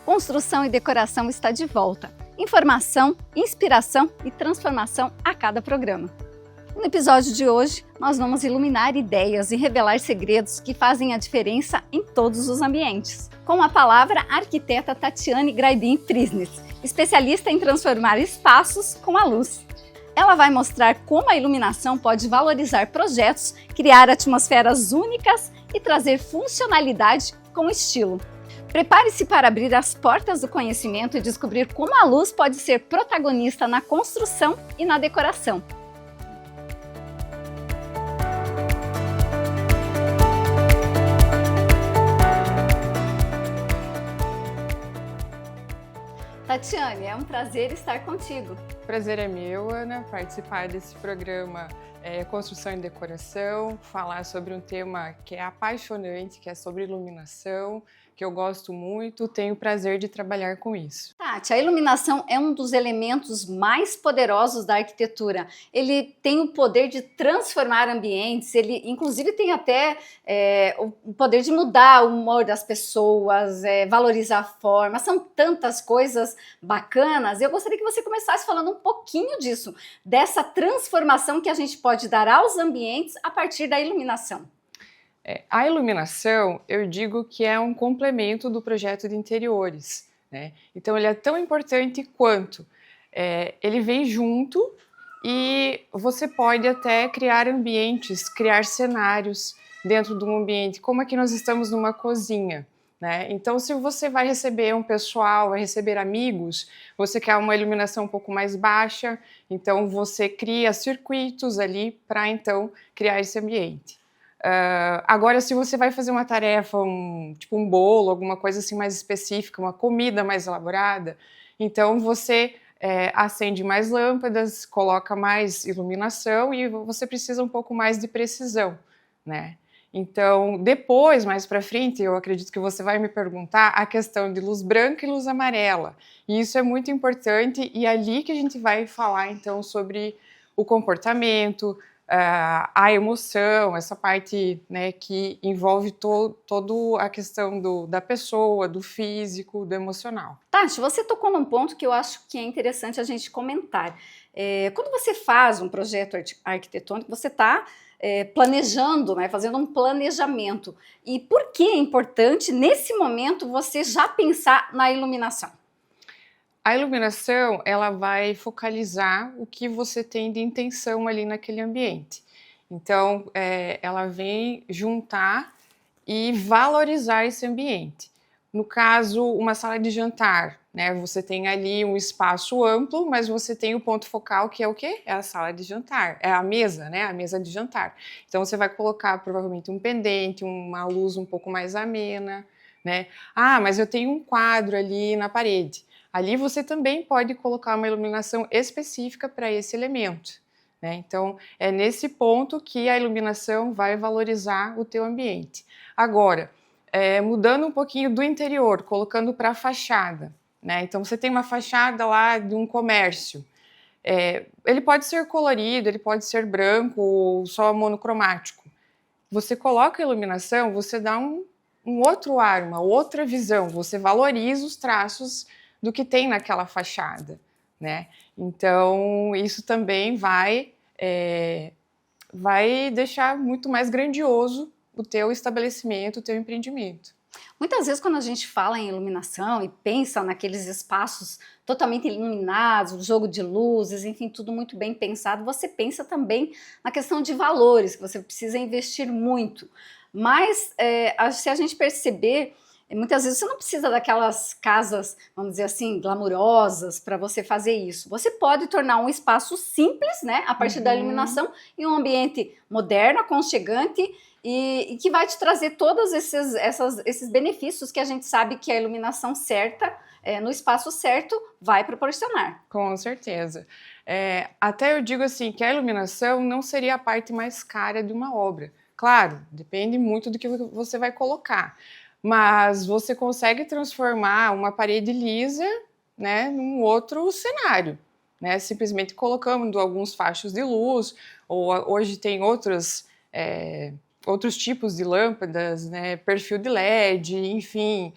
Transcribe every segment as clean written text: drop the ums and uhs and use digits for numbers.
Construção e Decoração está de volta. Informação, inspiração e transformação a cada programa. No episódio de hoje, nós vamos iluminar ideias e revelar segredos que fazem a diferença em todos os ambientes. Com a palavra, a arquiteta Tatiane Graibin Prisnes, especialista em transformar espaços com a luz. Ela vai mostrar como a iluminação pode valorizar projetos, criar atmosferas únicas e trazer funcionalidade com estilo. Prepare-se para abrir as portas do conhecimento e descobrir como a luz pode ser protagonista na construção e na decoração. Tatiane, é um prazer estar contigo. O prazer é meu, Ana, participar desse programa Construção e Decoração, falar sobre um tema que é apaixonante, que é sobre iluminação, que eu gosto muito, tenho o prazer de trabalhar com isso. Tati, a iluminação é um dos elementos mais poderosos da arquitetura. Ele tem o poder de transformar ambientes, ele inclusive tem até o poder de mudar o humor das pessoas, valorizar a forma, são tantas coisas bacanas. Eu gostaria que você começasse falando um pouquinho disso, dessa transformação que a gente pode dar aos ambientes a partir da iluminação. A iluminação, eu digo que é um complemento do projeto de interiores, né? Então ele é tão importante quanto ele vem junto e você pode até criar ambientes, criar cenários dentro de um ambiente, como aqui nós estamos numa cozinha, né? Então se você vai receber um pessoal, vai receber amigos, você quer uma iluminação um pouco mais baixa, então você cria circuitos ali para então criar esse ambiente. Agora, se você vai fazer uma tarefa, tipo um bolo, alguma coisa assim mais específica, uma comida mais elaborada, então você acende mais lâmpadas, coloca mais iluminação e você precisa um pouco mais de precisão, né? Então, depois, mais para frente, eu acredito que você vai me perguntar a questão de luz branca e luz amarela. E isso é muito importante e é ali que a gente vai falar, então, sobre o comportamento, a emoção, essa parte, né, que envolve toda a questão da pessoa, do físico, do emocional. Tati, você tocou num ponto que eu acho que é interessante a gente comentar. Quando você faz um projeto arquitetônico, você está planejando, né, fazendo um planejamento. E por que é importante, nesse momento, você já pensar na iluminação? A iluminação, ela vai focalizar o que você tem de intenção ali naquele ambiente. Então, ela vem juntar e valorizar esse ambiente. No caso, uma sala de jantar, né? Você tem ali um espaço amplo, mas você tem o ponto focal, que é o quê? É a sala de jantar, é a mesa, né? A mesa de jantar. Então, você vai colocar provavelmente um pendente, uma luz um pouco mais amena, né? Ah, mas eu tenho um quadro ali na parede. Ali você também pode colocar uma iluminação específica para esse elemento, né? Então, é nesse ponto que a iluminação vai valorizar o teu ambiente. Agora, mudando um pouquinho do interior, colocando para a fachada, né? Então, você tem uma fachada lá de um comércio. Ele pode ser colorido, ele pode ser branco ou só monocromático. Você coloca a iluminação, você dá um outro ar, uma outra visão, você valoriza os traços do que tem naquela fachada, né? Então, isso também vai deixar muito mais grandioso o teu estabelecimento, o teu empreendimento. Muitas vezes, quando a gente fala em iluminação e pensa naqueles espaços totalmente iluminados, jogo de luzes, enfim, tudo muito bem pensado, você pensa também na questão de valores, que você precisa investir muito. Mas, se a gente perceber, muitas vezes você não precisa daquelas casas, vamos dizer assim, glamourosas para você fazer isso. Você pode tornar um espaço simples, né, a partir da iluminação, em um ambiente moderno, aconchegante e que vai te trazer todos esses benefícios que a gente sabe que a iluminação certa, no espaço certo, vai proporcionar. Com certeza. Até eu digo assim, que a iluminação não seria a parte mais cara de uma obra. Claro, depende muito do que você vai colocar. Mas você consegue transformar uma parede lisa, né, num outro cenário, né, simplesmente colocando alguns fachos de luz, ou hoje tem outros tipos de lâmpadas, né, perfil de LED, enfim,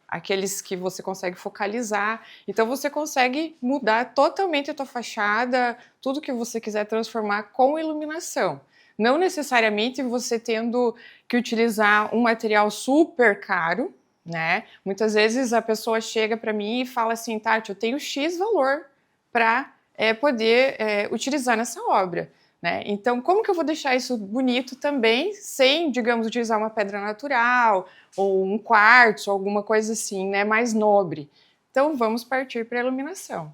aqueles que você consegue focalizar. Então você consegue mudar totalmente a tua fachada, tudo que você quiser transformar com iluminação. Não necessariamente você tendo que utilizar um material super caro, né? Muitas vezes a pessoa chega para mim e fala assim, Tati, eu tenho X valor para poder utilizar nessa obra. Né? Então, como que eu vou deixar isso bonito também, sem, digamos, utilizar uma pedra natural, ou um quartzo, alguma coisa assim, né, mais nobre? Então, vamos partir para a iluminação.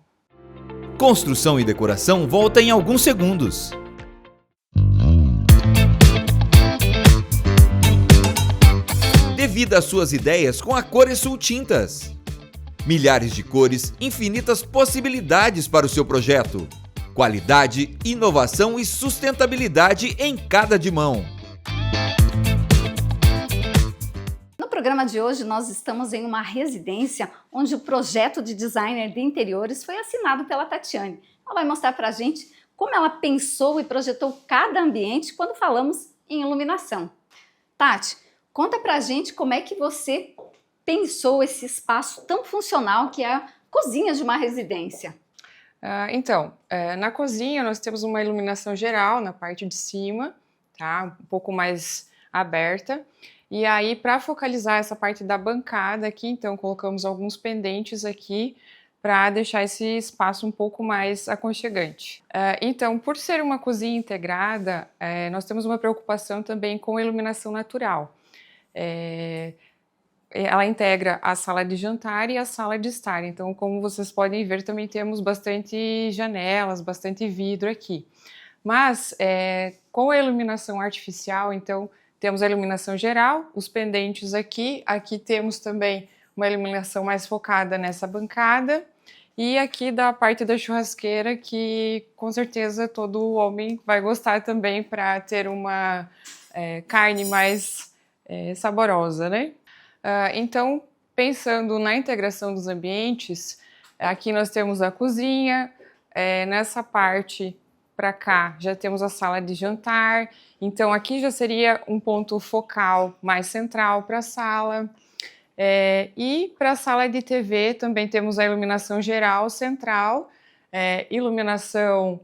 Construção e decoração volta em alguns segundos. Dê vida às suas ideias com a Coresul Tintas. Milhares de cores, infinitas possibilidades para o seu projeto. Qualidade, inovação e sustentabilidade em cada dimão. No programa de hoje, nós estamos em uma residência onde o projeto de designer de interiores foi assinado pela Tatiane. Ela vai mostrar para a gente como ela pensou e projetou cada ambiente quando falamos em iluminação. Tati, conta para a gente como é que você pensou esse espaço tão funcional que é a cozinha de uma residência. Então, na cozinha nós temos uma iluminação geral na parte de cima, tá? Um pouco mais aberta. E aí, para focalizar essa parte da bancada aqui, então colocamos alguns pendentes aqui para deixar esse espaço um pouco mais aconchegante. Então, por ser uma cozinha integrada, nós temos uma preocupação também com a iluminação natural. Ela integra a sala de jantar e a sala de estar. Então, como vocês podem ver, também temos bastante janelas, bastante vidro aqui. Mas, com a iluminação artificial, então, temos a iluminação geral, os pendentes aqui. Aqui temos também uma iluminação mais focada nessa bancada. E aqui da parte da churrasqueira, que com certeza todo homem vai gostar também para ter uma carne mais saborosa, né? Então, pensando na integração dos ambientes, aqui nós temos a cozinha, nessa parte para cá já temos a sala de jantar, então aqui já seria um ponto focal mais central para a sala. E para a sala de TV também temos a iluminação geral central, iluminação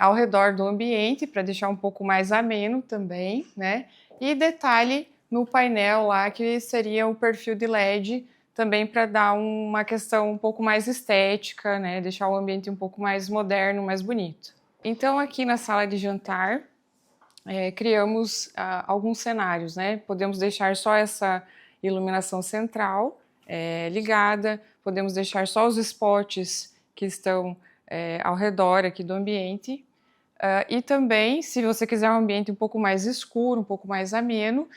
ao redor do ambiente para deixar um pouco mais ameno também, né? E detalhe no painel lá, que seria o perfil de LED, também para dar uma questão um pouco mais estética, né? Deixar o ambiente um pouco mais moderno, mais bonito. Então, aqui na sala de jantar, criamos alguns cenários, né? Podemos deixar só essa iluminação central ligada, podemos deixar só os spots que estão ao redor aqui do ambiente. E também, se você quiser um ambiente um pouco mais escuro, um pouco mais ameno,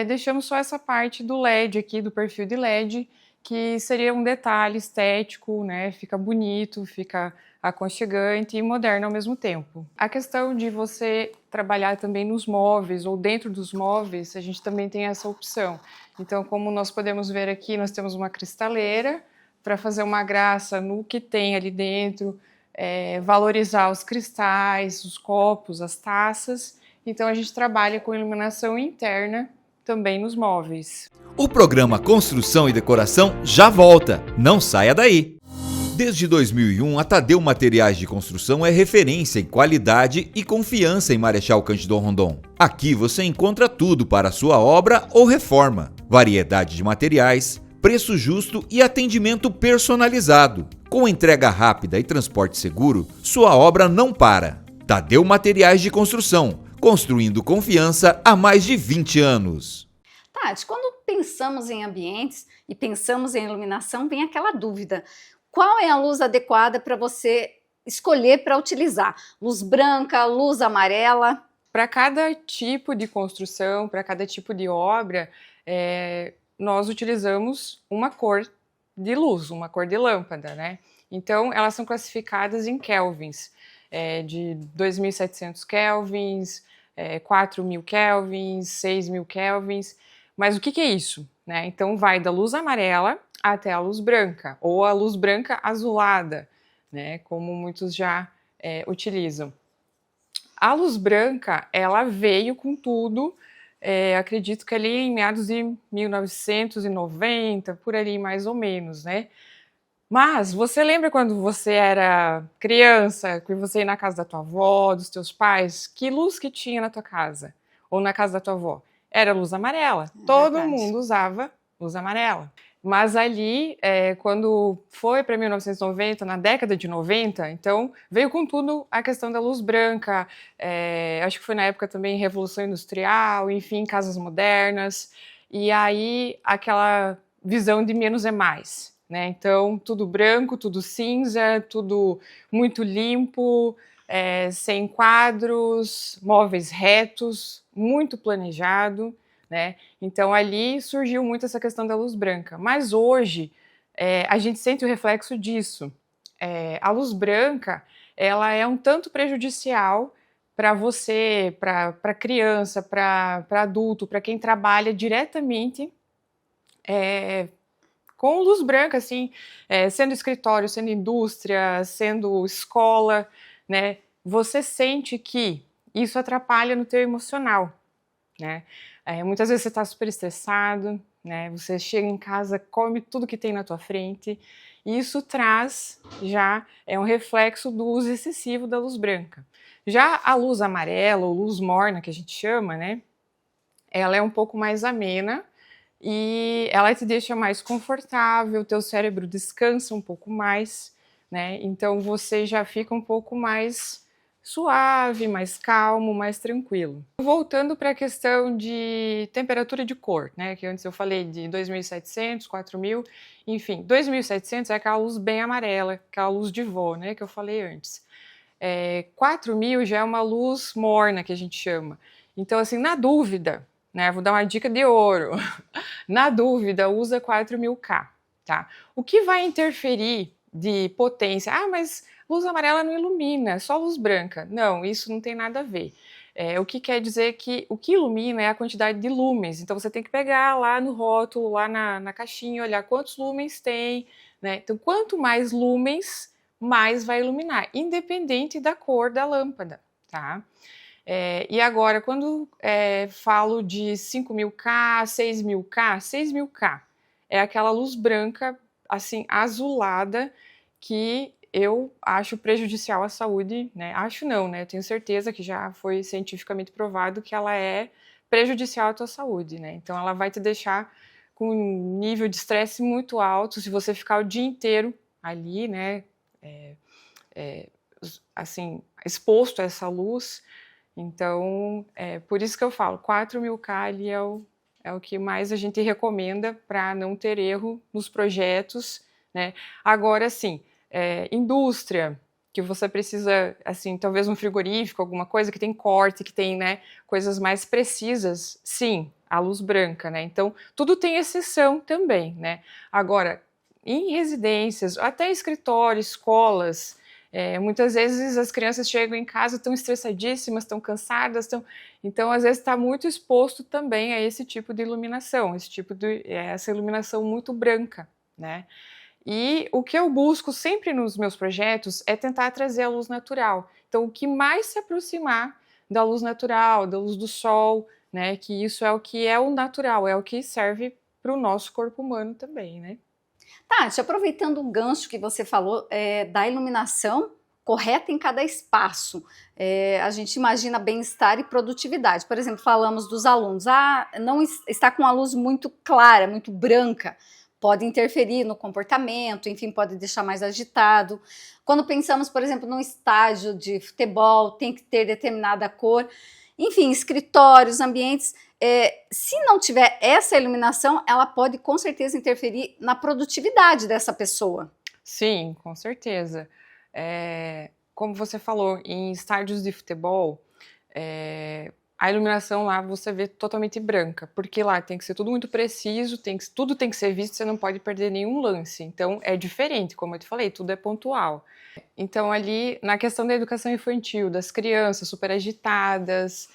deixamos só essa parte do LED aqui, do perfil de LED, que seria um detalhe estético, né? Fica bonito, fica aconchegante e moderno ao mesmo tempo. A questão de você trabalhar também nos móveis ou dentro dos móveis, a gente também tem essa opção. Então, como nós podemos ver aqui, nós temos uma cristaleira para fazer uma graça no que tem ali dentro, valorizar os cristais, os copos, as taças. Então, a gente trabalha com iluminação interna também nos móveis. O programa Construção e Decoração já volta, não saia daí! Desde 2001, a Tadeu Materiais de Construção é referência em qualidade e confiança em Marechal Cândido Rondon. Aqui você encontra tudo para a sua obra ou reforma. Variedade de materiais, preço justo e atendimento personalizado. Com entrega rápida e transporte seguro, sua obra não para. Tadeu Materiais de Construção, construindo confiança há mais de 20 anos. Tati, quando pensamos em ambientes e pensamos em iluminação, vem aquela dúvida. Qual é a luz adequada para você escolher para utilizar? Luz branca, luz amarela? Para cada tipo de construção, para cada tipo de obra, nós utilizamos uma cor de luz, uma cor de lâmpada, né? Então, elas são classificadas em kelvins, de 2.700 kelvins, 4.000 kelvins, 6.000 kelvins. Mas o que é isso? Né? Então, vai da luz amarela até a luz branca, ou a luz branca azulada, né? Como muitos já utilizam. A luz branca, ela veio com tudo acredito que ali em meados de 1990, por ali mais ou menos, né? Mas você lembra quando você era criança, que você ia na casa da tua avó, dos teus pais, que luz que tinha na tua casa? Ou na casa da tua avó? Era luz amarela. É Todo verdade. mundo usava luz amarela. Mas ali, quando foi para 1990, na década de 90, então veio com tudo a questão da luz branca, acho que foi na época também Revolução Industrial, enfim, casas modernas, e aí aquela visão de menos é mais, né? Então, tudo branco, tudo cinza, tudo muito limpo, sem quadros, móveis retos, muito planejado, né? Então, ali surgiu muito essa questão da luz branca. Mas hoje, a gente sente o reflexo disso. A luz branca, ela é um tanto prejudicial para você, para criança, para adulto, para quem trabalha diretamente com luz branca, assim, sendo escritório, sendo indústria, sendo escola, né? Você sente que isso atrapalha no teu emocional, né? Muitas vezes você está super estressado, né? Você chega em casa, come tudo que tem na tua frente, e isso traz já um reflexo do uso excessivo da luz branca. Já a luz amarela, ou luz morna, que a gente chama, né? Ela é um pouco mais amena, e ela te deixa mais confortável, teu cérebro descansa um pouco mais, né? Então você já fica um pouco mais suave, mais calmo, mais tranquilo. Voltando para a questão de temperatura de cor, né? Que antes eu falei de 2.700, 4.000, enfim, 2.700 é aquela luz bem amarela, aquela luz de vó, né? Que eu falei antes. 4.000 já é uma luz morna, que a gente chama. Então, assim, na dúvida, né? Vou dar uma dica de ouro. Na dúvida, usa 4.000K, tá? O que vai interferir de potência? Ah, mas luz amarela não ilumina, só luz branca. Não, isso não tem nada a ver. O que quer dizer que o que ilumina é a quantidade de lumens. Então, você tem que pegar lá no rótulo, lá na caixinha, olhar quantos lumens tem, né? Então, quanto mais lumens, mais vai iluminar, independente da cor da lâmpada, tá? E agora, quando falo de 5.000K, 6.000K, 6.000K é aquela luz branca, assim, azulada, que eu acho prejudicial à saúde, né? Acho não, né? Eu tenho certeza que já foi cientificamente provado que ela é prejudicial à tua saúde, né? Então, ela vai te deixar com um nível de estresse muito alto se você ficar o dia inteiro ali, né? Assim, exposto a essa luz. Então, por isso que eu falo, 4.000K ali é o que mais a gente recomenda para não ter erro nos projetos, né? Agora, sim, indústria, que você precisa, assim, talvez um frigorífico, alguma coisa que tem corte, que tem, né, coisas mais precisas, sim, a luz branca, né? Então, tudo tem exceção também, né? Agora, em residências, até escritórios, escolas, muitas vezes as crianças chegam em casa, estão estressadíssimas, estão cansadas, então às vezes está muito exposto também a esse tipo de iluminação, essa iluminação muito branca, né? E o que eu busco sempre nos meus projetos é tentar trazer a luz natural. Então, o que mais se aproximar da luz natural, da luz do sol, né? Que isso é o que é o natural, é o que serve para o nosso corpo humano também, né? Tati, aproveitando o gancho que você falou da iluminação correta em cada espaço, a gente imagina bem-estar e produtividade. Por exemplo, falamos dos alunos, não está com a luz muito clara, muito branca, pode interferir no comportamento, enfim, pode deixar mais agitado. Quando pensamos, por exemplo, num estádio de futebol, tem que ter determinada cor. Enfim, escritórios, ambientes, se não tiver essa iluminação, ela pode com certeza interferir na produtividade dessa pessoa. Sim, com certeza. Como você falou, em estádios de futebol, a iluminação lá você vê totalmente branca, porque lá tem que ser tudo muito preciso, tudo tem que ser visto, você não pode perder nenhum lance. Então é diferente, como eu te falei, tudo é pontual. Então ali na questão da educação infantil, das crianças super agitadas,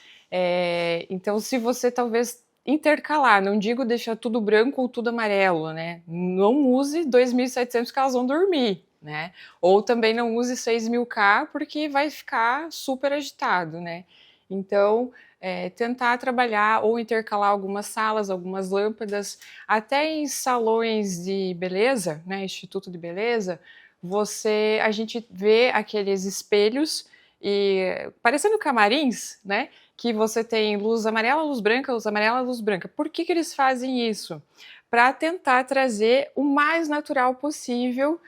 então se você talvez intercalar, não digo deixar tudo branco ou tudo amarelo, né? Não use 2.700 que elas vão dormir, né? Ou também não use 6.000K porque vai ficar super agitado, né? Então, tentar trabalhar ou intercalar algumas salas, algumas lâmpadas, até em salões de beleza, né, Instituto de Beleza, a gente vê aqueles espelhos e parecendo camarins, né, que você tem luz amarela, luz branca, luz amarela, luz branca. Por que eles fazem isso? Para tentar trazer o mais natural possível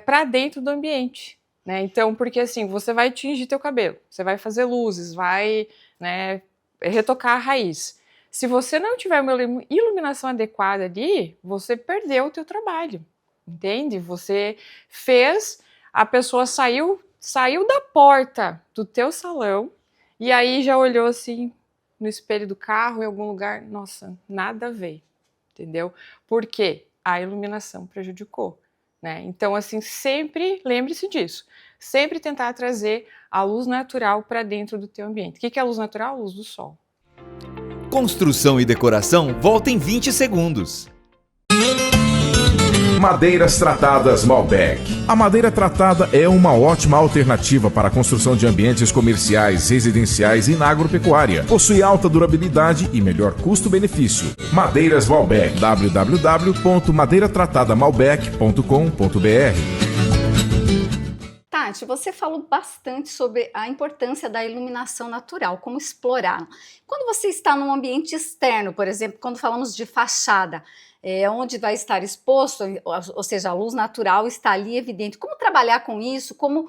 para dentro do ambiente, né? Então, porque assim, você vai tingir teu cabelo, você vai fazer luzes, vai, né, retocar a raiz. Se você não tiver uma iluminação adequada ali, você perdeu o teu trabalho, entende? Você fez, a pessoa saiu da porta do teu salão e aí já olhou assim no espelho do carro em algum lugar, nossa, nada a ver, entendeu? Por quê? A iluminação prejudicou, né? Então, assim, sempre lembre-se disso. Sempre tentar trazer a luz natural para dentro do teu ambiente. O que é a luz natural? A luz do sol. Construção e decoração volta em 20 segundos. Madeiras Tratadas Malbec. A madeira tratada é uma ótima alternativa para a construção de ambientes comerciais, residenciais e na agropecuária. Possui alta durabilidade e melhor custo-benefício. Madeiras Malbec. www.madeiratratadamalbec.com.br. Tati, você falou bastante sobre a importância da iluminação natural, como explorar. Quando você está num ambiente externo, por exemplo, quando falamos de fachada, onde vai estar exposto, ou seja, a luz natural está ali evidente. Como trabalhar com isso? Como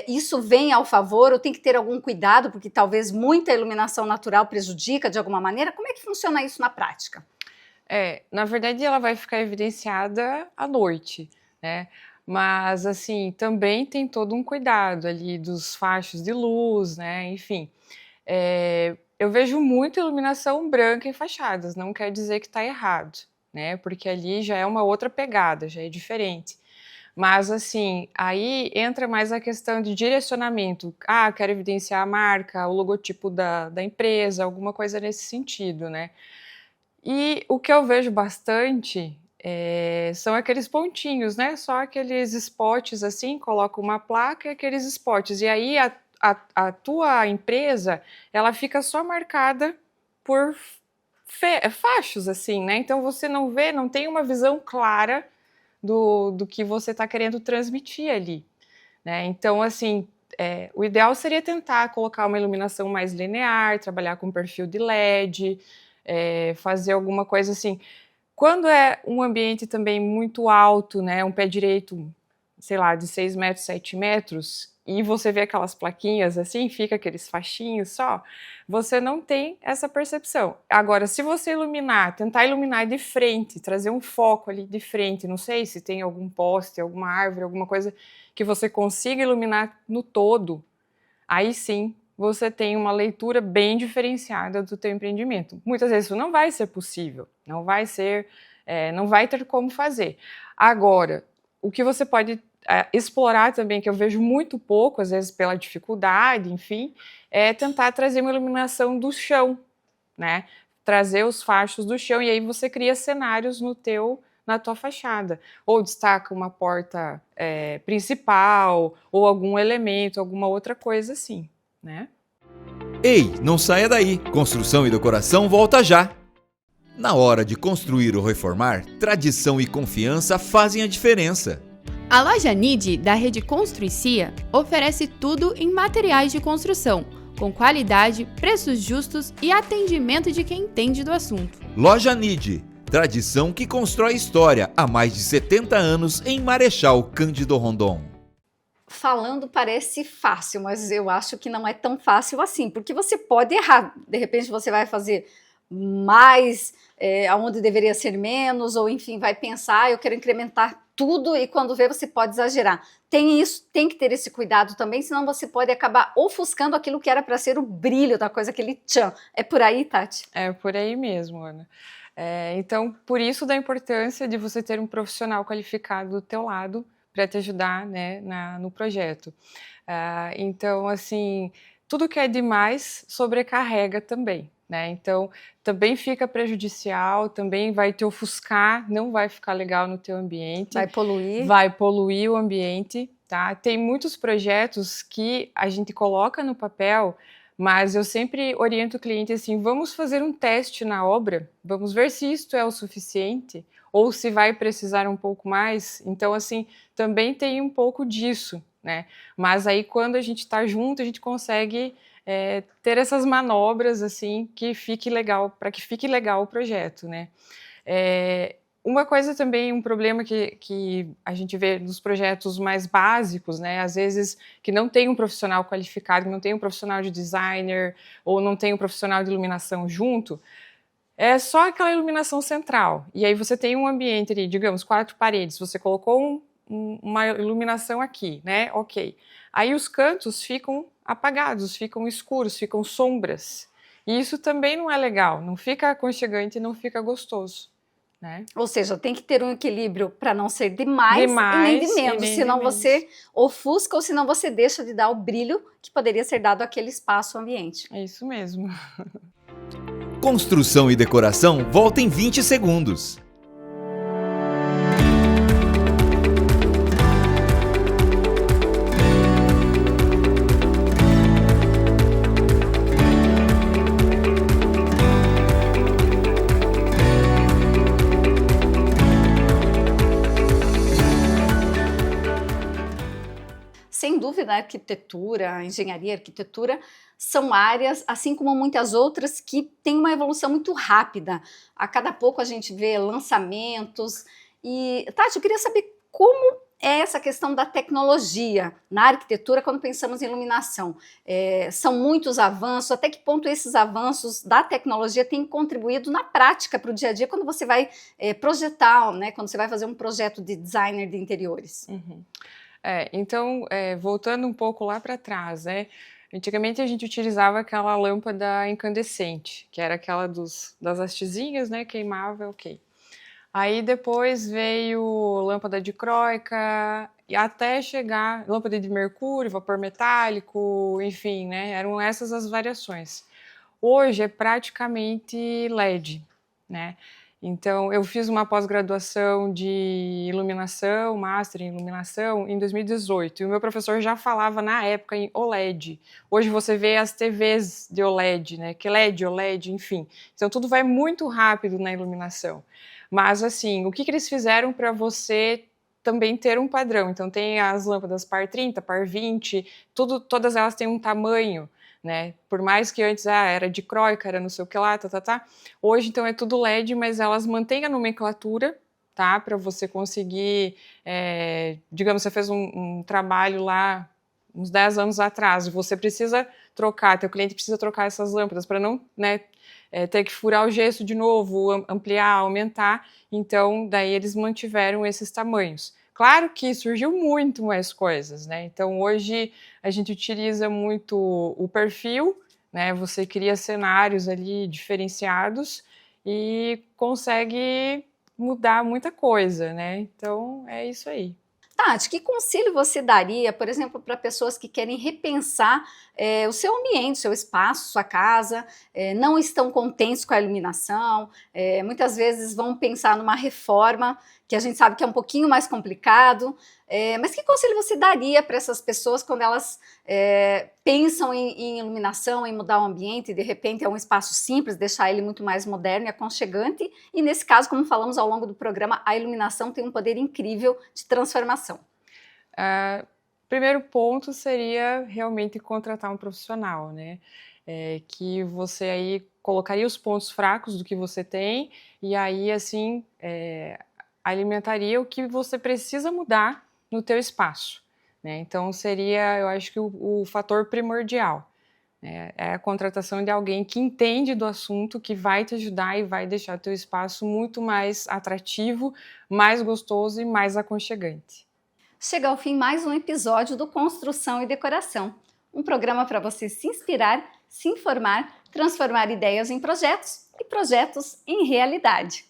isso vem ao favor? Ou tem que ter algum cuidado, porque talvez muita iluminação natural prejudica de alguma maneira? Como é que funciona isso na prática? Na verdade, ela vai ficar evidenciada à noite, né? Mas, assim, também tem todo um cuidado ali dos fachos de luz, né? Enfim, eu vejo muita iluminação branca em fachadas, não quer dizer que está errado, né? Porque ali já é uma outra pegada, já é diferente. Mas, assim, aí entra mais a questão de direcionamento. Quero evidenciar a marca, o logotipo da empresa, alguma coisa nesse sentido, né? E o que eu vejo bastante são aqueles pontinhos, né? Só aqueles spots assim, coloca uma placa e aqueles spots. E aí a tua empresa, ela fica só marcada por fachos, assim, né? Então você não vê, não tem uma visão clara do que você está querendo transmitir ali, né? Então, assim, o ideal seria tentar colocar uma iluminação mais linear, trabalhar com perfil de LED, fazer alguma coisa assim. Quando é um ambiente também muito alto, né, um pé direito, sei lá, de 6 metros, 7 metros, e você vê aquelas plaquinhas assim, fica aqueles faixinhos só, você não tem essa percepção. Agora, se você tentar iluminar de frente, trazer um foco ali de frente, não sei se tem algum poste, alguma árvore, alguma coisa que você consiga iluminar no todo, aí sim você tem uma leitura bem diferenciada do teu empreendimento. Muitas vezes isso não vai ser possível, não vai ter como fazer. Agora, o que você pode explorar também, que eu vejo muito pouco, às vezes pela dificuldade, enfim, é tentar trazer uma iluminação do chão, né? Trazer os fachos do chão e aí você cria cenários na tua fachada. Ou destaca uma porta principal, ou algum elemento, alguma outra coisa assim, né? Ei, não saia daí! Construção e decoração volta já! Na hora de construir ou reformar, tradição e confiança fazem a diferença. A loja NID da rede Construicia oferece tudo em materiais de construção, com qualidade, preços justos e atendimento de quem entende do assunto. Loja NID, tradição que constrói história há mais de 70 anos em Marechal Cândido Rondon. Falando parece fácil, mas eu acho que não é tão fácil assim, porque você pode errar. De repente você vai fazer mais aonde deveria ser menos, ou enfim, vai pensar, eu quero incrementar tudo e quando vê você pode exagerar. Tem que ter esse cuidado também, senão você pode acabar ofuscando aquilo que era para ser o brilho da coisa, aquele tchan. É por aí, Tati? É por aí mesmo, Ana. Então, por isso da importância de você ter um profissional qualificado do teu lado para te ajudar, né, no projeto. Então, assim, tudo que é demais sobrecarrega também, né? Então, também fica prejudicial, também vai te ofuscar, não vai ficar legal no teu ambiente. Vai poluir. Vai poluir o ambiente, tá? Tem muitos projetos que a gente coloca no papel, Mas eu sempre oriento o cliente assim, vamos fazer um teste na obra, vamos ver se isto é o suficiente ou se vai precisar um pouco mais. Então, assim, também tem um pouco disso, né? Mas aí quando a gente está junto, a gente consegue ter essas manobras assim que fique legal, para que fique legal o projeto, né? Uma coisa também, um problema que a gente vê nos projetos mais básicos, né? Às vezes que não tem um profissional qualificado, não tem um profissional de designer ou não tem um profissional de iluminação junto, é só aquela iluminação central. E aí você tem um ambiente ali, digamos, 4 paredes, você colocou uma iluminação aqui, né? Ok. Aí os cantos ficam apagados, ficam escuros, ficam sombras. E isso também não é legal, não fica aconchegante, não fica gostoso. Né? Ou seja, tem que ter um equilíbrio para não ser demais e nem de menos, senão você ofusca ou senão você deixa de dar o brilho que poderia ser dado àquele espaço, ambiente. É isso mesmo. Construção e decoração volta em 20 segundos. Sem dúvida, a arquitetura, a engenharia, a arquitetura são áreas, assim como muitas outras, que têm uma evolução muito rápida. A cada pouco a gente vê lançamentos. E, Tati, eu queria saber como é essa questão da tecnologia na arquitetura quando pensamos em iluminação. São muitos avanços, até que ponto esses avanços da tecnologia têm contribuído na prática para o dia a dia quando você vai projetar, né, quando você vai fazer um projeto de designer de interiores? Uhum. Então, voltando um pouco lá para trás, né? Antigamente a gente utilizava aquela lâmpada incandescente, que era aquela das hastezinhas, né? Queimava, ok. Aí depois veio lâmpada dicróica, e até chegar lâmpada de mercúrio, vapor metálico, enfim, né? Eram essas as variações. Hoje é praticamente LED, né? Então, eu fiz uma pós-graduação de iluminação, master em iluminação, em 2018. E o meu professor já falava na época em OLED. Hoje você vê as TVs de OLED, né? QLED, OLED, enfim. Então, tudo vai muito rápido na iluminação. Mas, assim, o que eles fizeram para você também ter um padrão? Então, tem as lâmpadas par 30, par 20, todas elas têm um tamanho, né? Por mais que antes era dicróica, era não sei o que lá, hoje então é tudo LED, mas elas mantêm a nomenclatura, tá? Para você conseguir, digamos, você fez um trabalho lá uns 10 anos atrás, e você precisa trocar, teu cliente precisa trocar essas lâmpadas para não, né, ter que furar o gesso de novo, ampliar, aumentar, então daí eles mantiveram esses tamanhos. Claro que surgiu muito mais coisas, né? Então hoje a gente utiliza muito o perfil, né? Você cria cenários ali diferenciados e consegue mudar muita coisa, né? Então é isso aí. Tati, que conselho você daria, por exemplo, para pessoas que querem repensar o seu ambiente, seu espaço, sua casa, não estão contentes com a iluminação, muitas vezes vão pensar numa reforma, que a gente sabe que é um pouquinho mais complicado, mas que conselho você daria para essas pessoas quando elas pensam em iluminação, em mudar o ambiente, e de repente é um espaço simples, deixar ele muito mais moderno e aconchegante, e nesse caso, como falamos ao longo do programa, a iluminação tem um poder incrível de transformação. Primeiro ponto seria realmente contratar um profissional, né? Que você aí colocaria os pontos fracos do que você tem e aí, assim, alimentaria o que você precisa mudar no teu espaço, né? Então, seria, eu acho que o fator primordial, né? É a contratação de alguém que entende do assunto, que vai te ajudar e vai deixar teu espaço muito mais atrativo, mais gostoso e mais aconchegante. Chega ao fim mais um episódio do Construção e Decoração, um programa para você se inspirar, se informar, transformar ideias em projetos e projetos em realidade.